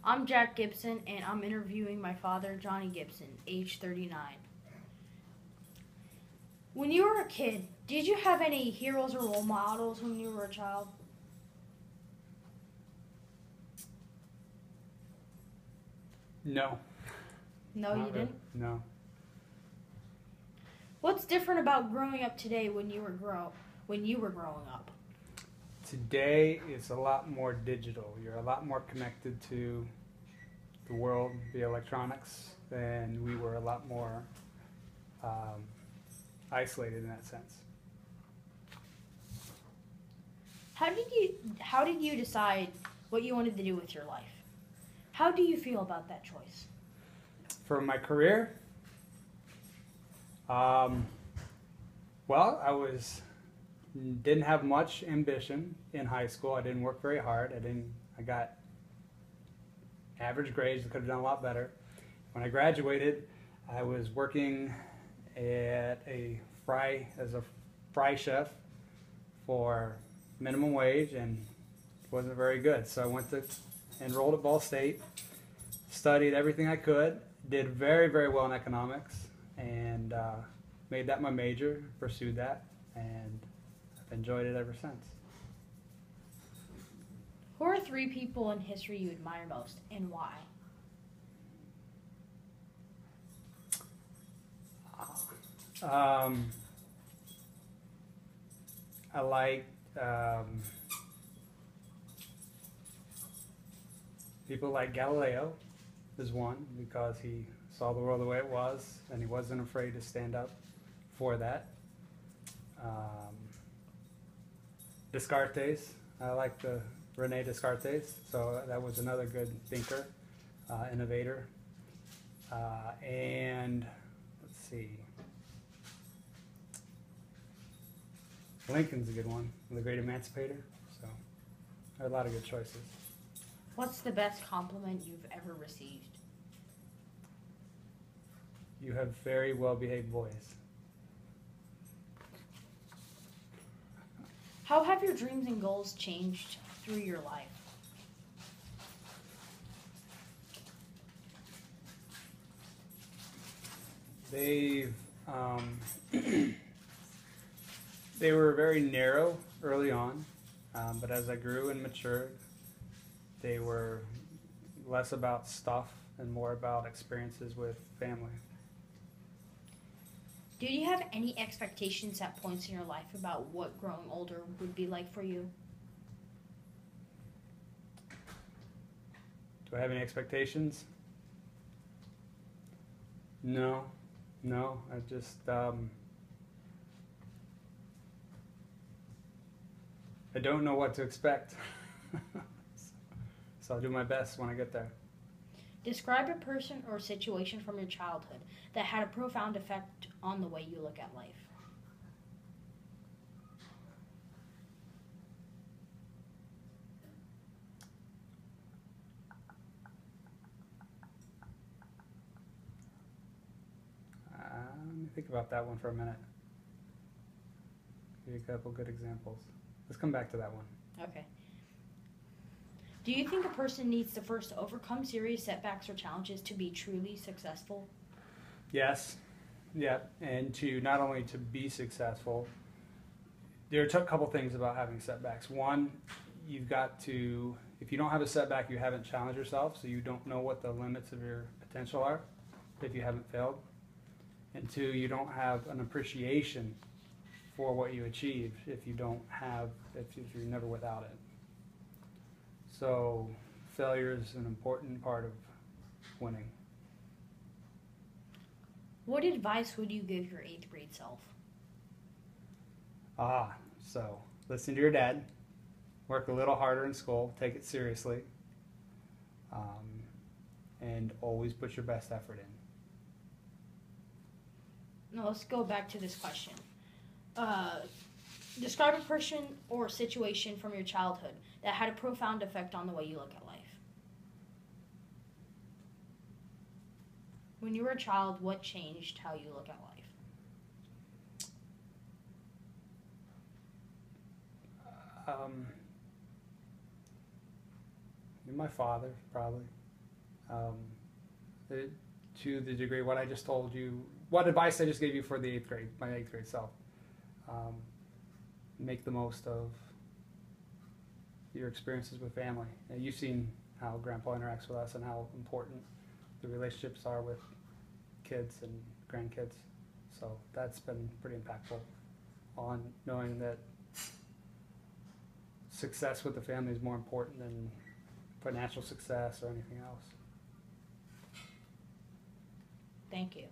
I'm Jack Gibson, and I'm interviewing my father, Johnny Gibson, age 39. When you were a kid, did you have any heroes or role models when you were a child? No. No, you Not really. didn't? No. What's different about growing up today when you were growing up? Today it's a lot more digital. You're a lot more connected to the world via electronics than we were. A lot more isolated in that sense. How did you decide what you wanted to do with your life? How do you feel about that choice? For my career, well, didn't have much ambition in high school. I didn't work very hard. I got average grades. I could have done a lot better. When I graduated, I was working as a fry chef for minimum wage, and it wasn't very good. So I enrolled at Ball State, studied everything I could, did very, very well in economics, and made that my major, pursued that, and I've enjoyed it ever since. Who are 3 people in history you admire most, and why? I like people like Galileo is one, because he saw the world the way it was and he wasn't afraid to stand up for that. Descartes, I like the Rene Descartes, so that was another good thinker, innovator. And let's see, Lincoln's a good one, the great emancipator. So there are a lot of good choices. What's the best compliment you've ever received? You have very well-behaved boys. How have your dreams and goals changed through your life? They've they were very narrow early on, but as I grew and matured, they were less about stuff and more about experiences with family. Did you have any expectations at points in your life about what growing older would be like for you? Do I have any expectations? No, I just I don't know what to expect. So I'll do my best when I get there. Describe a person or situation from your childhood that had a profound effect on the way you look at life. Let me think about that one for a minute. Give you a couple good examples. Let's come back to that one. Okay. Do you think a person needs to first overcome serious setbacks or challenges to be truly successful? Yes, yeah, and to not only to be successful, there are a couple things about having setbacks. One, you've got to, if you don't have a setback, you haven't challenged yourself, so you don't know what the limits of your potential are if you haven't failed. And 2, you don't have an appreciation for what you achieved if you're never without it. So failure is an important part of winning. What advice would you give your 8th grade self? So listen to your dad, work a little harder in school, take it seriously, and always put your best effort in. Now let's go back to this question. Describe a person or situation from your childhood that had a profound effect on the way you look at life. When you were a child, what changed how you look at life? My father, probably. Um, to the degree what I just told you, what advice I just gave you for the 8th grade, my 8th grade self. Make the most of your experiences with family. And you've seen how Grandpa interacts with us and how important the relationships are with kids and grandkids. So that's been pretty impactful on knowing that success with the family is more important than financial success or anything else. Thank you.